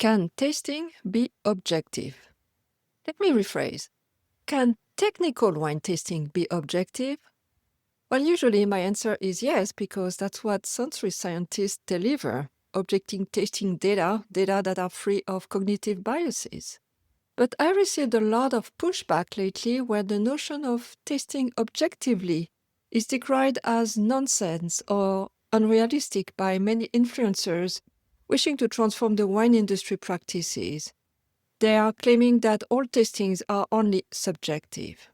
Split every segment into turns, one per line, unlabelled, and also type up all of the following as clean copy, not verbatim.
Can tasting be objective? Let me rephrase. Can technical wine tasting be objective? Well, usually my answer is yes, because that's what sensory scientists deliver, objective tasting data that are free of cognitive biases. But I received a lot of pushback lately where the notion of tasting objectively is decried as nonsense or unrealistic by many influencers wishing to transform the wine industry practices. They are claiming that all tastings are only subjective.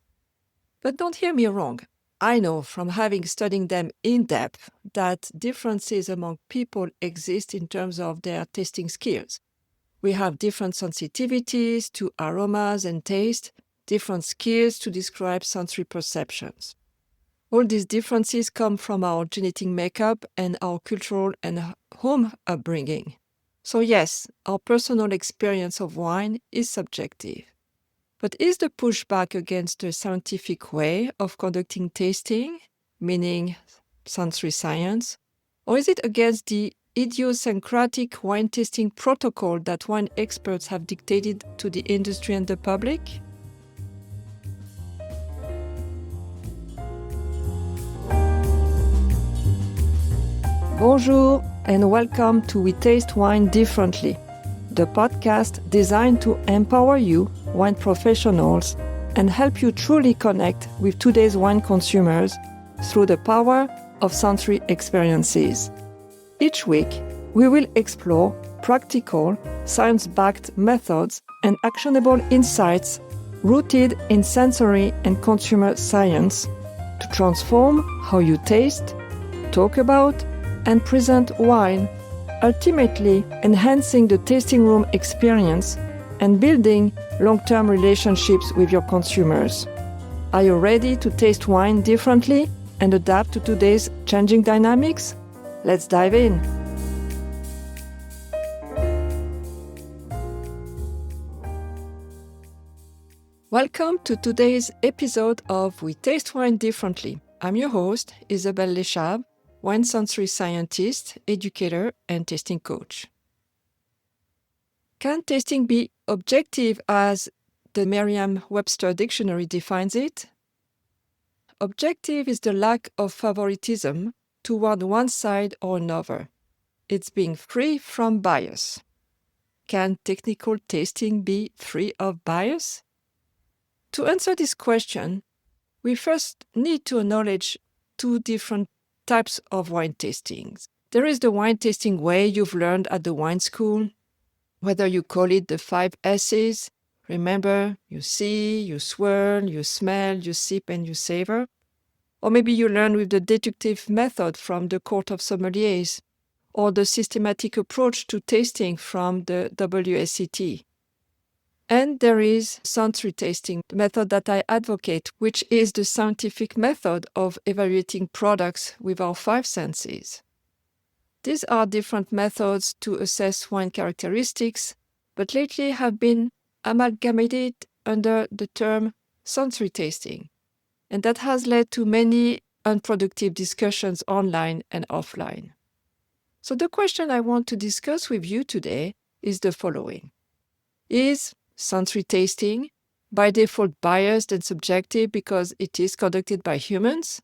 But don't hear me wrong. I know from having studied them in depth that differences among people exist in terms of their tasting skills. We have different sensitivities to aromas and taste, different skills to describe sensory perceptions. All these differences come from our genetic makeup and our cultural and home upbringing. So yes, our personal experience of wine is subjective. But is the pushback against the scientific way of conducting tasting, meaning sensory science, or is it against the idiosyncratic wine tasting protocol that wine experts have dictated to the industry and the public? Bonjour and welcome to We Taste Wine Differently, the podcast designed to empower you, wine professionals, and help you truly connect with today's wine consumers through the power of sensory experiences. Each week, we will explore practical, science-backed methods and actionable insights rooted in sensory and consumer science to transform how you taste, talk about, and present wine, ultimately enhancing the tasting room experience and building long-term relationships with your consumers. Are you ready to taste wine differently and adapt to today's changing dynamics? Let's dive in. Welcome to today's episode of We Taste Wine Differently. I'm your host, Isabelle Lesschaeve, wine sensory scientist, educator, and tasting coach. Can tasting be objective as the Merriam-Webster dictionary defines it? Objective is the lack of favoritism toward one side or another. It's being free from bias. Can technical tasting be free of bias? To answer this question, we first need to acknowledge two different types of wine tastings. There is the wine tasting way you've learned at the wine school, whether you call it the 5 S's. Remember, you see, you swirl, you smell, you sip, and you savor. Or maybe you learn with the deductive method from the Court of Sommeliers, or the systematic approach to tasting from the WSET. And there is sensory tasting, the method that I advocate, which is the scientific method of evaluating products with our 5 senses. These are different methods to assess wine characteristics, but lately have been amalgamated under the term sensory tasting. And that has led to many unproductive discussions online and offline. So the question I want to discuss with you today is the following. Is sensory tasting by default biased and subjective because it is conducted by humans?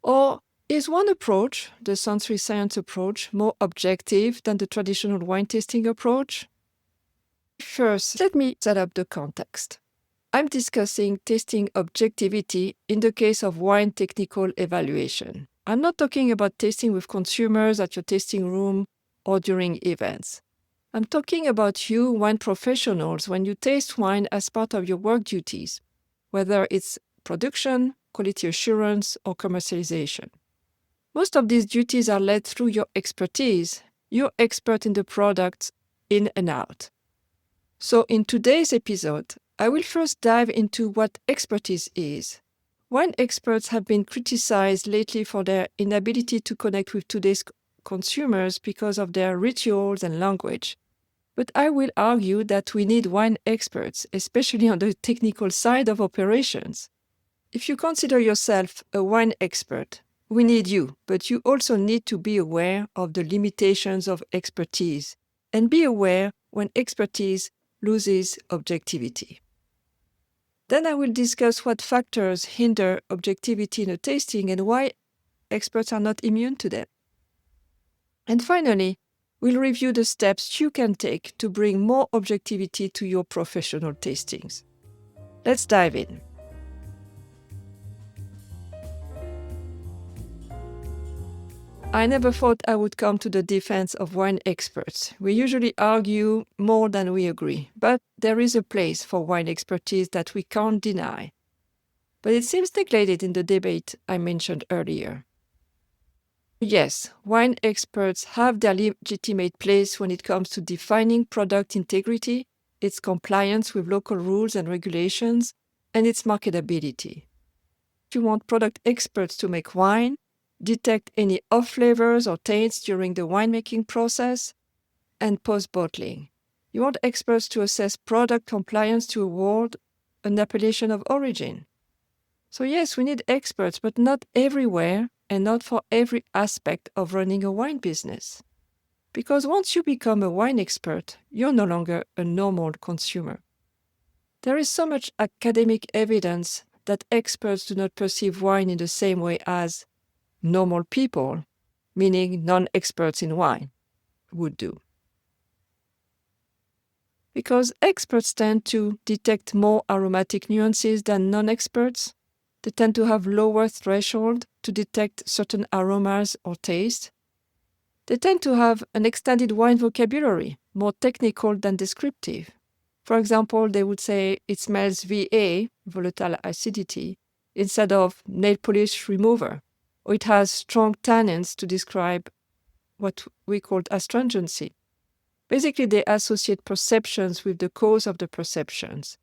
Or is one approach, the sensory science approach, more objective than the traditional wine tasting approach? First, let me set up the context. I'm discussing tasting objectivity in the case of wine technical evaluation. I'm not talking about tasting with consumers at your tasting room or during events. I'm talking about you, wine professionals, when you taste wine as part of your work duties, whether it's production, quality assurance, or commercialization. Most of these duties are led through your expertise. You're expert in the product in and out. So in today's episode, I will first dive into what expertise is. Wine experts have been criticized lately for their inability to connect with today's consumers because of their rituals and language. But I will argue that we need wine experts, especially on the technical side of operations. If you consider yourself a wine expert, we need you, but you also need to be aware of the limitations of expertise and be aware when expertise loses objectivity. Then I will discuss what factors hinder objectivity in a tasting and why experts are not immune to them. And finally, we'll review the steps you can take to bring more objectivity to your professional tastings. Let's dive in. I never thought I would come to the defense of wine experts. We usually argue more than we agree, but there is a place for wine expertise that we can't deny. But it seems neglected in the debate I mentioned earlier. Yes, wine experts have their legitimate place when it comes to defining product integrity, its compliance with local rules and regulations, and its marketability. If you want product experts to make wine, detect any off flavors or tastes during the winemaking process, and post-bottling. You want experts to assess product compliance to award an appellation of origin. So yes, we need experts, but not everywhere and not for every aspect of running a wine business. Because once you become a wine expert, you're no longer a normal consumer. There is so much academic evidence that experts do not perceive wine in the same way as normal people, meaning non-experts in wine, would do. Because experts tend to detect more aromatic nuances than non-experts, they tend to have lower threshold to detect certain aromas or taste. They tend to have an extended wine vocabulary, more technical than descriptive. For example, they would say it smells VA, volatile acidity, instead of nail polish remover, or it has strong tannins to describe what we call astringency. Basically, they associate perceptions with the cause of the perceptions.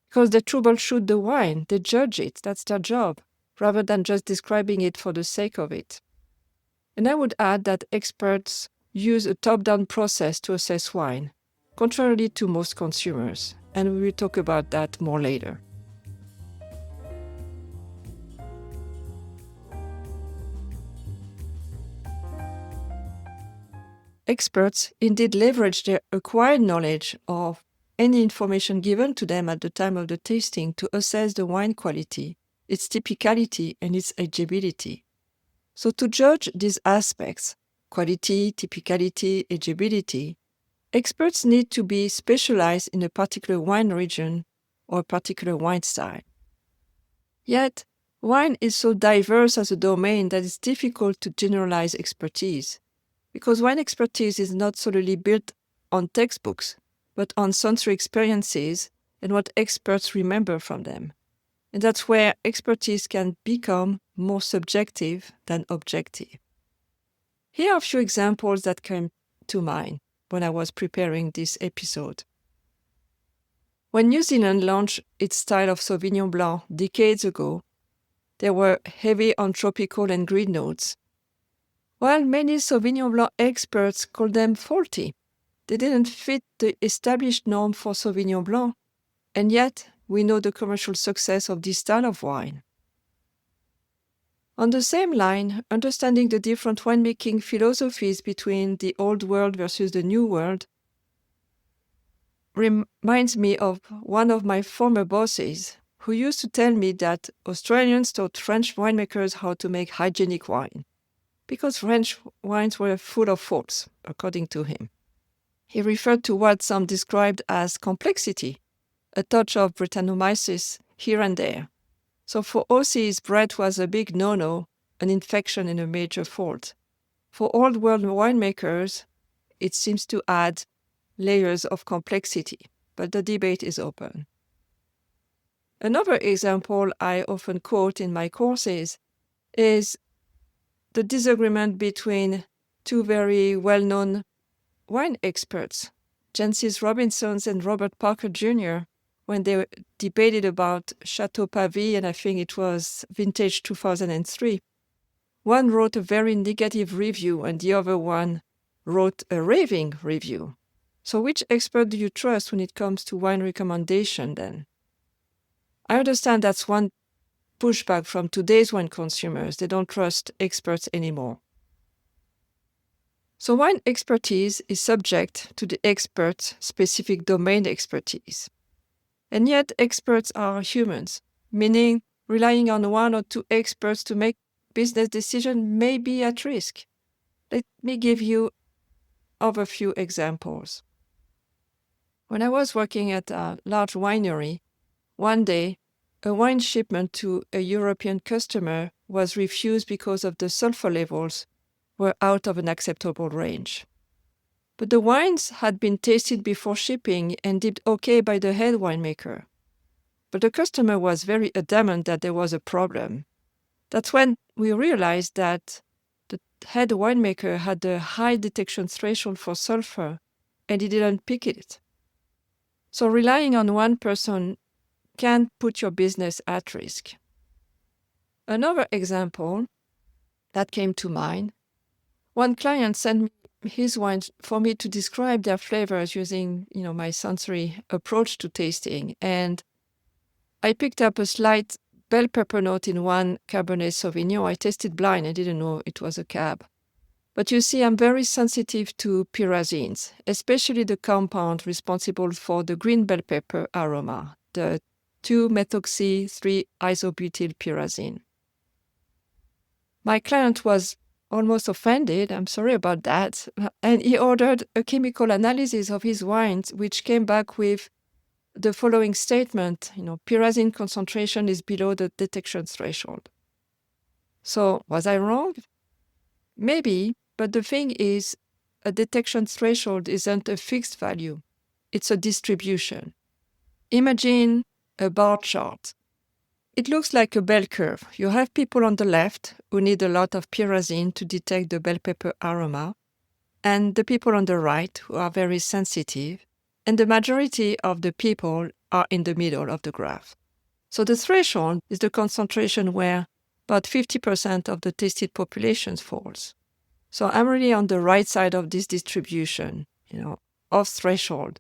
Because they troubleshoot the wine, they judge it, that's their job, rather than just describing it for the sake of it. And I would add that experts use a top-down process to assess wine, contrarily to most consumers, and we will talk about that more later. Experts indeed leverage their acquired knowledge of any information given to them at the time of the tasting to assess the wine quality, its typicality, and its ageability. So to judge these aspects, quality, typicality, ageability, experts need to be specialized in a particular wine region or a particular wine style. Yet, wine is so diverse as a domain that it's difficult to generalize expertise, because wine expertise is not solely built on textbooks, but on sensory experiences and what experts remember from them. And that's where expertise can become more subjective than objective. Here are a few examples that came to mind when I was preparing this episode. When New Zealand launched its style of Sauvignon Blanc decades ago, they were heavy on tropical and green notes. While many Sauvignon Blanc experts called them faulty, they didn't fit the established norm for Sauvignon Blanc, and yet we know the commercial success of this style of wine. On the same line, understanding the different winemaking philosophies between the old world versus the new world reminds me of one of my former bosses who used to tell me that Australians taught French winemakers how to make hygienic wine, because French wines were full of faults, according to him. He referred to what some described as complexity, a touch of Brettanomyces here and there. So for Aussies, Brett was a big no-no, an infection and a major fault. For old world winemakers, it seems to add layers of complexity, but the debate is open. Another example I often quote in my courses is the disagreement between two very well-known wine experts, Jancis Robinson and Robert Parker Jr., when they debated about Chateau Pavie, and I think it was vintage 2003. One wrote a very negative review and the other one wrote a raving review. So which expert do you trust when it comes to wine recommendation then? I understand that's one pushback from today's wine consumers. They don't trust experts anymore. So wine expertise is subject to the expert's specific domain expertise. And yet experts are humans, meaning relying on one or two experts to make business decisions may be at risk. Let me give you of a few examples. When I was working at a large winery, one day a wine shipment to a European customer was refused because of the sulfur levels were out of an acceptable range. But the wines had been tasted before shipping and deemed okay by the head winemaker. But the customer was very adamant that there was a problem. That's when we realized that the head winemaker had a high detection threshold for sulfur and he didn't pick it. So relying on one person can put your business at risk. Another example that came to mind, one client sent me his wines for me to describe their flavors using, my sensory approach to tasting. And I picked up a slight bell pepper note in one Cabernet Sauvignon. I tasted blind. I didn't know it was a Cab. But you see, I'm very sensitive to pyrazines, especially the compound responsible for the green bell pepper aroma, the 2-methoxy-3-isobutyl pyrazine. My client was almost offended, I'm sorry about that, and he ordered a chemical analysis of his wines, which came back with the following statement, pyrazine concentration is below the detection threshold. So was I wrong? Maybe, but the thing is, a detection threshold isn't a fixed value. It's a distribution. Imagine a bar chart. It looks like a bell curve. You have people on the left who need a lot of pyrazine to detect the bell pepper aroma, and the people on the right who are very sensitive, and the majority of the people are in the middle of the graph. So the threshold is the concentration where about 50% of the tested population falls. So I'm really on the right side of this distribution, of threshold.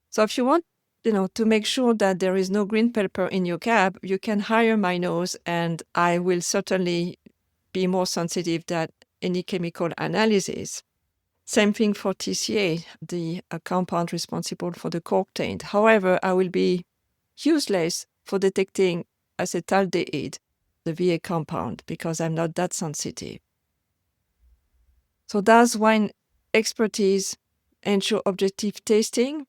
So if you want, to make sure that there is no green pepper in your cab, you can hire my nose and I will certainly be more sensitive than any chemical analysis. Same thing for TCA, the compound responsible for the cork taint. However, I will be useless for detecting acetaldehyde, the VA compound, because I'm not that sensitive. So does wine expertise ensure objective tasting?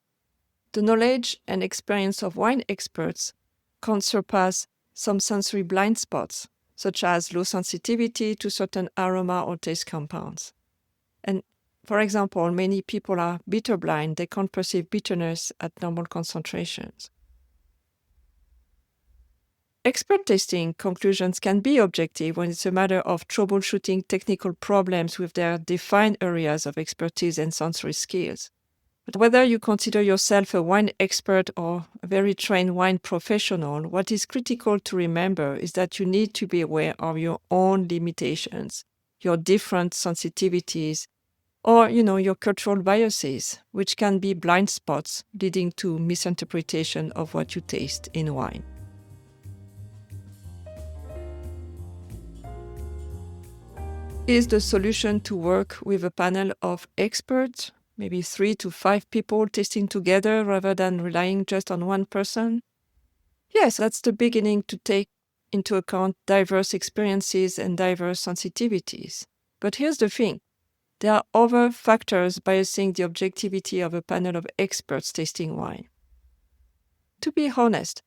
The knowledge and experience of wine experts can surpass some sensory blind spots, such as low sensitivity to certain aroma or taste compounds. And for example, many people are bitter blind. They can't perceive bitterness at normal concentrations. Expert tasting conclusions can be objective when it's a matter of troubleshooting technical problems with their defined areas of expertise and sensory skills. But whether you consider yourself a wine expert or a very trained wine professional, what is critical to remember is that you need to be aware of your own limitations, your different sensitivities, or, your cultural biases, which can be blind spots leading to misinterpretation of what you taste in wine. Is the solution to work with a panel of experts, maybe 3 to 5 people tasting together rather than relying just on one person? Yes, that's the beginning to take into account diverse experiences and diverse sensitivities. But here's the thing. There are other factors biasing the objectivity of a panel of experts tasting wine. To be honest,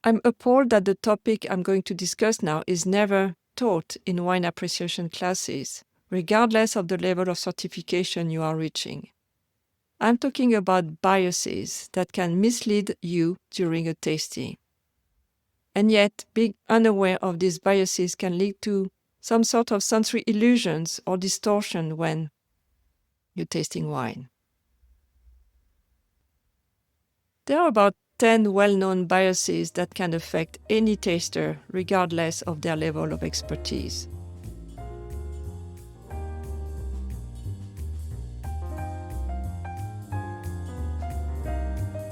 I'm appalled that the topic I'm going to discuss now is never taught in wine appreciation classes, regardless of the level of certification you are reaching. I'm talking about biases that can mislead you during a tasting. And yet, being unaware of these biases can lead to some sort of sensory illusions or distortion when you're tasting wine. There are about 10 well-known biases that can affect any taster regardless of their level of expertise.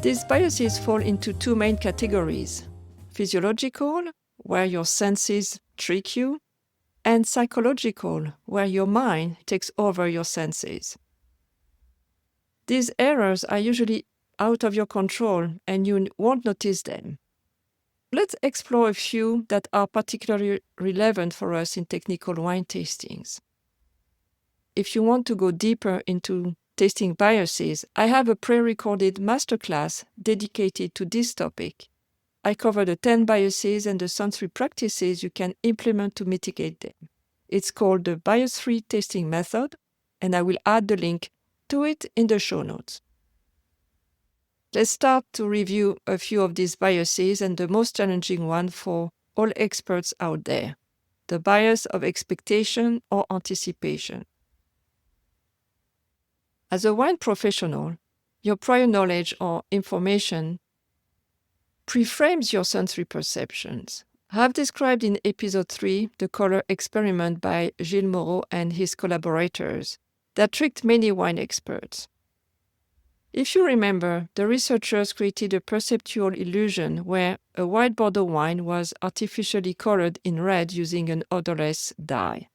These biases fall into 2 main categories: physiological, where your senses trick you, and psychological, where your mind takes over your senses. These errors are usually out of your control and you won't notice them. Let's explore a few that are particularly relevant for us in technical wine tastings. If you want to go deeper into tasting biases, I have a pre-recorded masterclass dedicated to this topic. I cover the 10 biases and the sensory practices you can implement to mitigate them. It's called the bias-free tasting method, and I will add the link to it in the show notes. Let's start to review a few of these biases and the most challenging one for all experts out there, the bias of expectation or anticipation. As a wine professional, your prior knowledge or information preframes your sensory perceptions. I have described in episode 3 the color experiment by Gilles Moreau and his collaborators that tricked many wine experts. If you remember, the researchers created a perceptual illusion where a white Bordeaux wine was artificially colored in red using an odorless dye.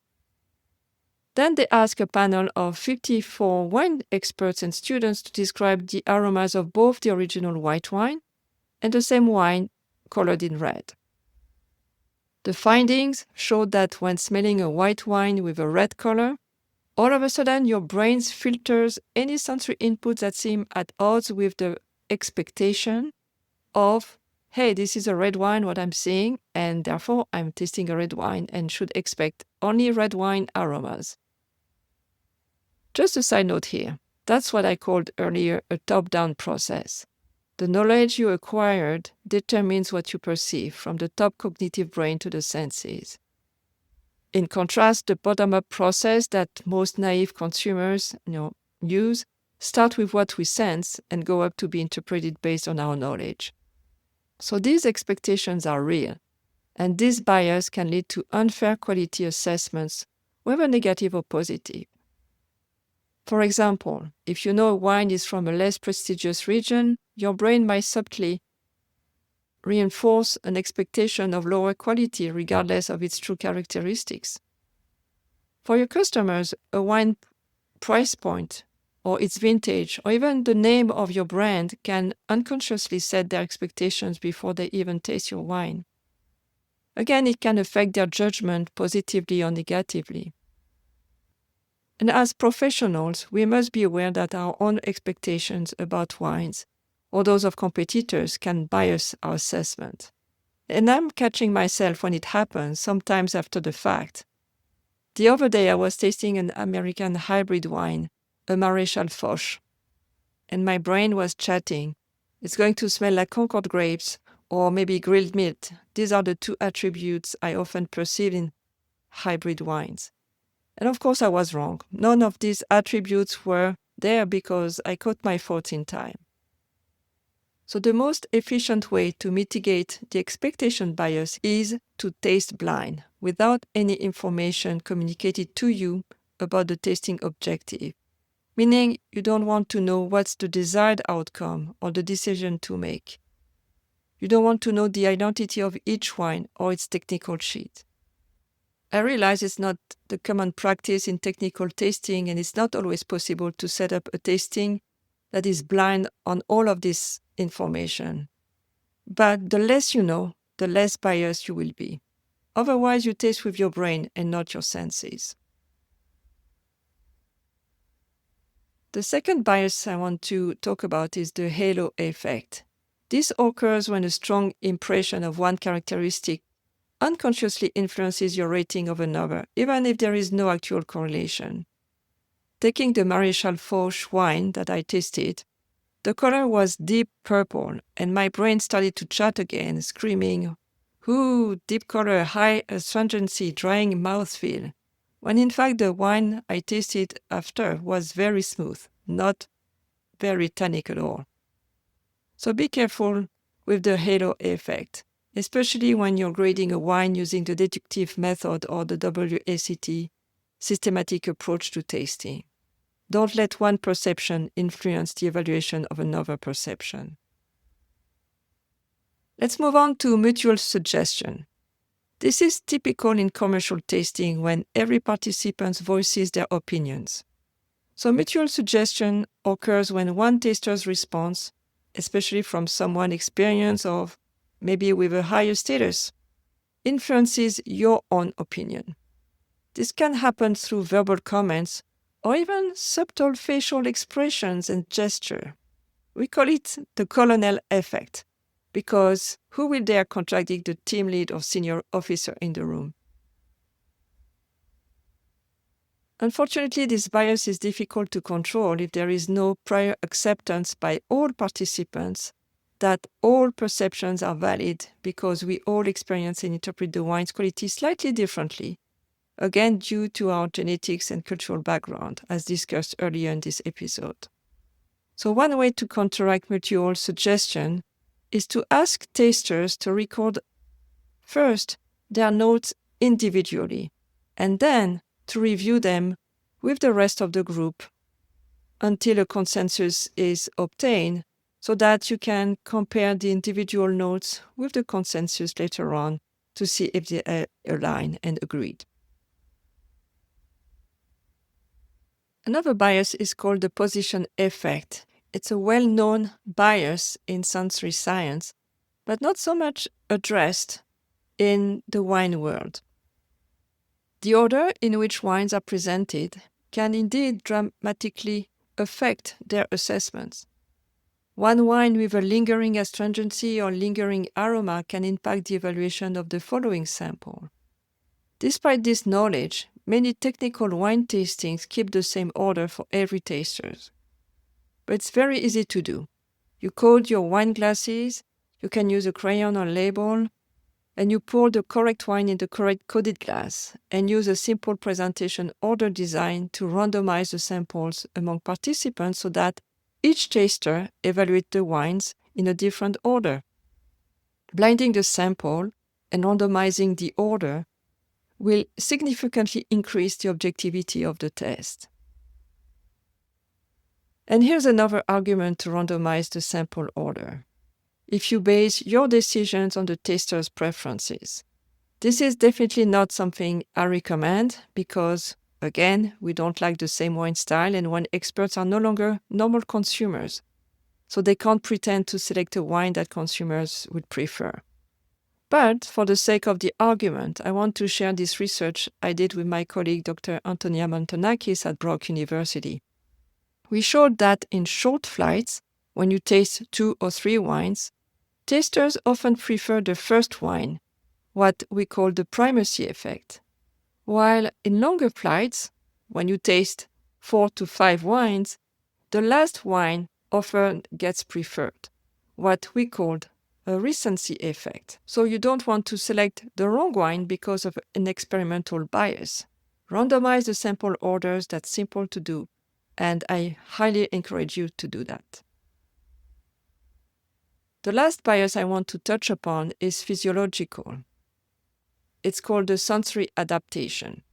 Then they asked a panel of 54 wine experts and students to describe the aromas of both the original white wine and the same wine colored in red. The findings showed that when smelling a white wine with a red color, all of a sudden your brain filters any sensory inputs that seem at odds with the expectation of, hey, this is a red wine, what I'm seeing, and therefore I'm tasting a red wine and should expect only red wine aromas. Just a side note here, that's what I called earlier a top-down process. The knowledge you acquired determines what you perceive from the top cognitive brain to the senses. In contrast, the bottom-up process that most naive consumers use start with what we sense and go up to be interpreted based on our knowledge. So these expectations are real, and this bias can lead to unfair quality assessments, whether negative or positive. For example, if you know a wine is from a less prestigious region, your brain might subtly reinforce an expectation of lower quality regardless of its true characteristics. For your customers, a wine price point or its vintage or even the name of your brand can unconsciously set their expectations before they even taste your wine. Again, it can affect their judgment positively or negatively. And as professionals, we must be aware that our own expectations about wines or those of competitors can bias our assessment. And I'm catching myself when it happens, sometimes after the fact. The other day I was tasting an American hybrid wine, a Maréchal Foch, and my brain was chatting. It's going to smell like Concord grapes or maybe grilled meat. These are the two attributes I often perceive in hybrid wines. And of course I was wrong. None of these attributes were there because I caught my thoughts in time. So the most efficient way to mitigate the expectation bias is to taste blind, without any information communicated to you about the tasting objective. Meaning you don't want to know what's the desired outcome or the decision to make. You don't want to know the identity of each wine or its technical sheet. I realize it's not the common practice in technical tasting, and it's not always possible to set up a tasting that is blind on all of this information. But the less you know, the less biased you will be. Otherwise, you taste with your brain and not your senses. The second bias I want to talk about is the halo effect. This occurs when a strong impression of one characteristic unconsciously influences your rating of another, even if there is no actual correlation. Taking the Maréchal Foch wine that I tasted, the color was deep purple, and my brain started to chat again, screaming, "Ooh, deep color, high astringency, drying mouthfeel," when in fact the wine I tasted after was very smooth, not very tannic at all. So be careful with the halo effect, especially when you're grading a wine using the deductive method or the WACT, systematic approach to tasting. Don't let one perception influence the evaluation of another perception. Let's move on to mutual suggestion. This is typical in commercial tasting when every participant voices their opinions. So mutual suggestion occurs when one taster's response, especially from someone experienced or maybe with a higher status, influences your own opinion. This can happen through verbal comments or even subtle facial expressions and gesture. We call it the colonel effect, because who will dare contradict the team lead or senior officer in the room? Unfortunately, this bias is difficult to control if there is no prior acceptance by all participants that all perceptions are valid, because we all experience and interpret the wine's quality slightly differently, again due to our genetics and cultural background, as discussed earlier in this episode. So one way to counteract mutual suggestion is to ask tasters to record first their notes individually, and then to review them with the rest of the group until a consensus is obtained, so that you can compare the individual notes with the consensus later on to see if they align and agreed. Another bias is called the position effect. It's a well-known bias in sensory science, but not so much addressed in the wine world. The order in which wines are presented can indeed dramatically affect their assessments. One wine with a lingering astringency or lingering aroma can impact the evaluation of the following sample. Despite this knowledge, many technical wine tastings keep the same order for every taster. But it's very easy to do. You code your wine glasses, you can use a crayon or label, and you pour the correct wine in the correct coded glass, and use a simple presentation order design to randomize the samples among participants so that each taster evaluates the wines in a different order. Blinding the sample and randomizing the order will significantly increase the objectivity of the test. And here's another argument to randomize the sample order. If you base your decisions on the taster's preferences. This is definitely not something I recommend because, again, we don't like the same wine style, and wine experts are no longer normal consumers, so they can't pretend to select a wine that consumers would prefer. But for the sake of the argument, I want to share this research I did with my colleague Dr. Antonia Mantonakis at Brock University. We showed that in short flights, when you taste 2 or 3 wines, tasters often prefer the first wine, what we call the primacy effect. While in longer flights, when you taste 4 to 5 wines, the last wine often gets preferred, what we called a recency effect. So you don't want to select the wrong wine because of an experimental bias. Randomize the sample orders, that's simple to do, and I highly encourage you to do that. The last bias I want to touch upon is physiological. It's called the sensory adaptation.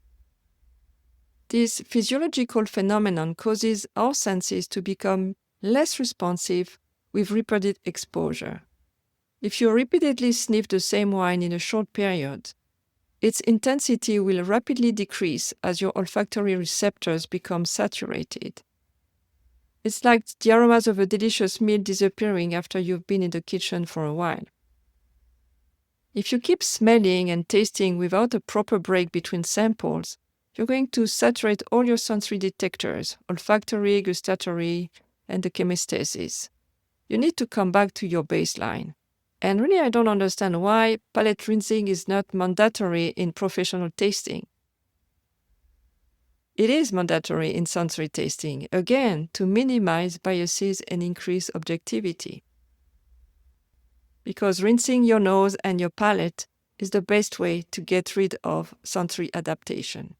This physiological phenomenon causes our senses to become less responsive with repeated exposure. If you repeatedly sniff the same wine in a short period, its intensity will rapidly decrease as your olfactory receptors become saturated. It's like the aromas of a delicious meal disappearing after you've been in the kitchen for a while. If you keep smelling and tasting without a proper break between samples, you're going to saturate all your sensory detectors, olfactory, gustatory, and the chemesthesis. You need to come back to your baseline. And really, I don't understand why palate rinsing is not mandatory in professional tasting. It is mandatory in sensory tasting, again, to minimize biases and increase objectivity. Because rinsing your nose and your palate is the best way to get rid of sensory adaptation.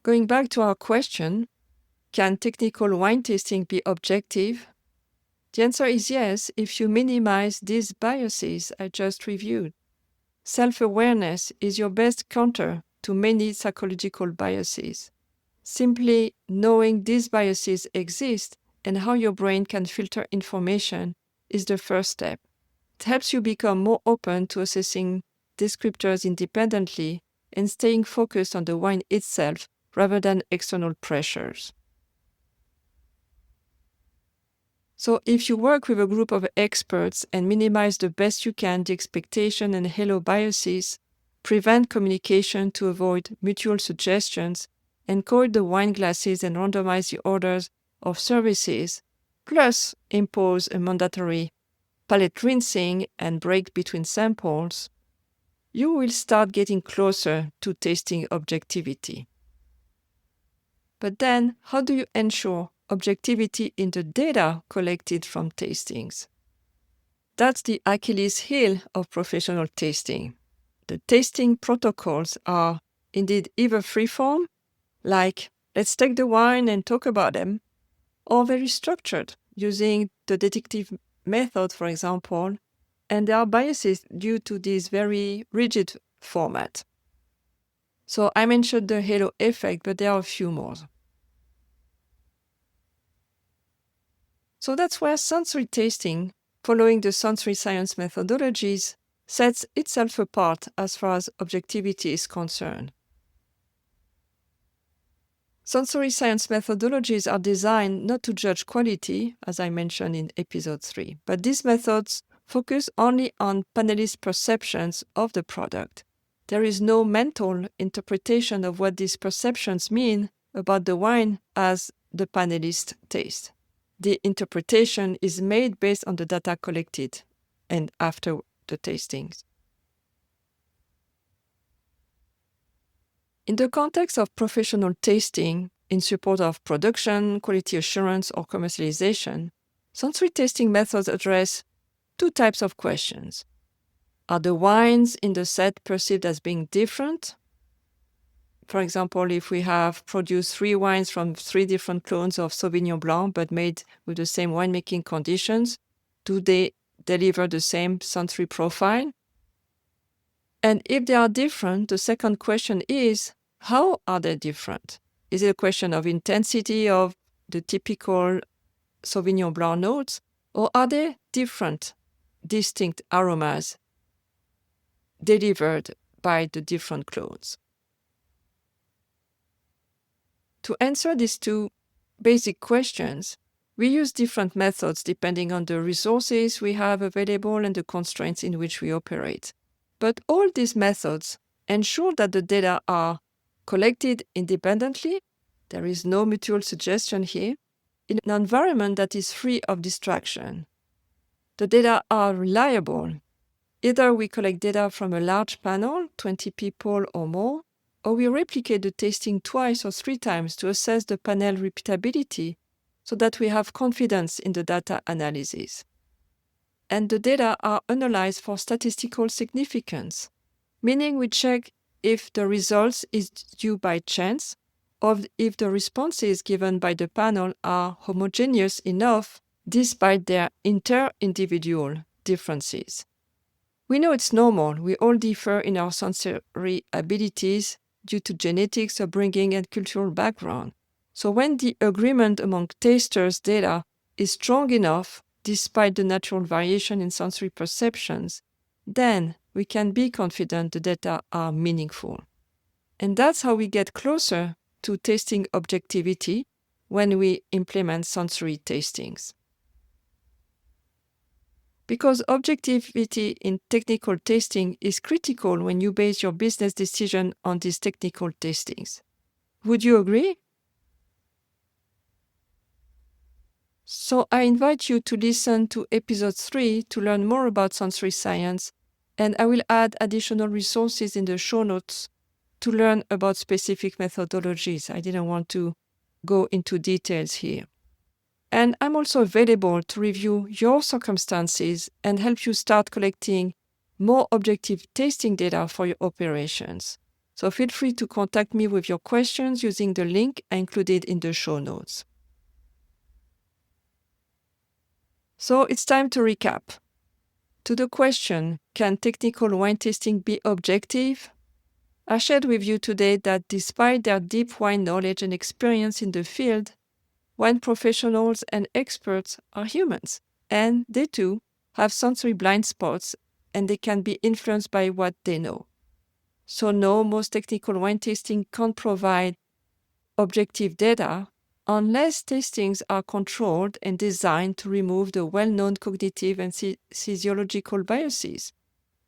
Going back to our question, can technical wine tasting be objective? The answer is yes, if you minimize these biases I just reviewed. Self-awareness is your best counter to many psychological biases. Simply knowing these biases exist and how your brain can filter information is the first step. It helps you become more open to assessing descriptors independently and staying focused on the wine itself rather than external pressures. So if you work with a group of experts and minimize the best you can the expectation and halo biases, prevent communication to avoid mutual suggestions, encode the wine glasses and randomize the orders of services, plus impose a mandatory palate rinsing and break between samples, you will start getting closer to tasting objectivity. But then, how do you ensure objectivity in the data collected from tastings? That's the Achilles heel of professional tasting. The tasting protocols are indeed either freeform, like let's take the wine and talk about them, or very structured, using the detective method, for example, and there are biases due to this very rigid format. So I mentioned the halo effect, but there are a few more. So that's where sensory tasting, following the sensory science methodologies, sets itself apart as far as objectivity is concerned. Sensory science methodologies are designed not to judge quality, as I mentioned in episode 3, but these methods focus only on panelists' perceptions of the product. There is no mental interpretation of what these perceptions mean about the wine as the panelists taste. The interpretation is made based on the data collected and after the tastings. In the context of professional tasting, in support of production, quality assurance, or commercialization, sensory tasting methods address two types of questions. Are the wines in the set perceived as being different? For example, if we have produced 3 wines from 3 different clones of Sauvignon Blanc but made with the same winemaking conditions, do they deliver the same sensory profile? And if they are different, the second question is, how are they different? Is it a question of intensity of the typical Sauvignon Blanc notes, or are they different, distinct aromas delivered by the different clones? To answer these two basic questions, we use different methods depending on the resources we have available and the constraints in which we operate. But all these methods ensure that the data are collected independently, there is no mutual suggestion here, in an environment that is free of distraction. The data are reliable. Either we collect data from a large panel, 20 people or more, or we replicate the tasting twice or 3 times to assess the panel repeatability so that we have confidence in the data analysis. And the data are analyzed for statistical significance, meaning we check if the results is due by chance or if the responses given by the panel are homogeneous enough despite their inter-individual differences. We know it's normal. We all differ in our sensory abilities due to genetics, upbringing, and cultural background. So when the agreement among tasters' data is strong enough, despite the natural variation in sensory perceptions, then we can be confident the data are meaningful. And that's how we get closer to tasting objectivity when we implement sensory tastings. Because objectivity in technical tasting is critical when you base your business decision on these technical tastings. Would you agree? So I invite you to listen to episode 3 to learn more about sensory science, and I will add additional resources in the show notes to learn about specific methodologies. I didn't want to go into details here. And I'm also available to review your circumstances and help you start collecting more objective tasting data for your operations. So feel free to contact me with your questions using the link I included in the show notes. So it's time to recap. To the question, can technical wine tasting be objective? I shared with you today that despite their deep wine knowledge and experience in the field, wine professionals and experts are humans, and they too have sensory blind spots, and they can be influenced by what they know. So no, most technical wine tasting can't provide objective data unless tastings are controlled and designed to remove the well-known cognitive and physiological biases.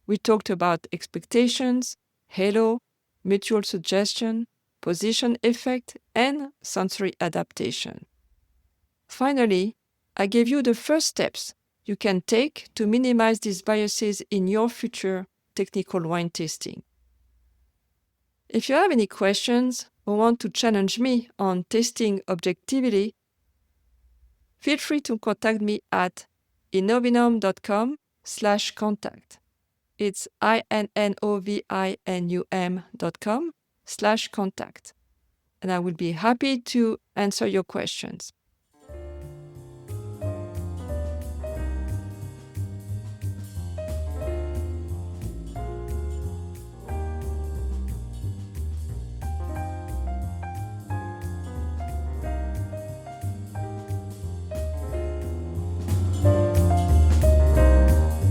We talked about expectations, halo, mutual suggestion, position effect, and sensory adaptation. Finally, I gave you the first steps you can take to minimize these biases in your future technical wine tasting. If you have any questions or want to challenge me on tasting objectivity, feel free to contact me at innovinum.com/contact. It's innovinum.com/contact. And I will be happy to answer your questions.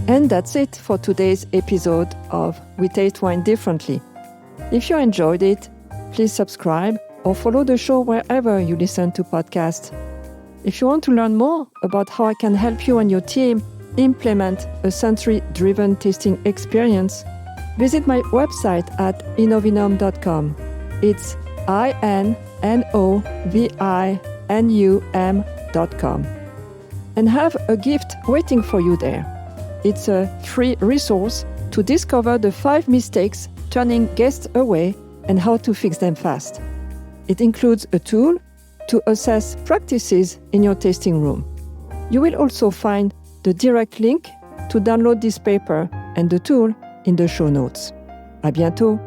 And that's it for today's episode of We Taste Wine Differently. If you enjoyed it, please subscribe or follow the show wherever you listen to podcasts. If you want to learn more about how I can help you and your team implement a sensory-driven tasting experience, visit my website at innovinum.com. It's innovinum.com. And have a gift waiting for you there. It's a free resource to discover the 5 mistakes turning guests away and how to fix them fast. It includes a tool to assess practices in your tasting room. You will also find the direct link to download this paper and the tool in the show notes. À bientôt!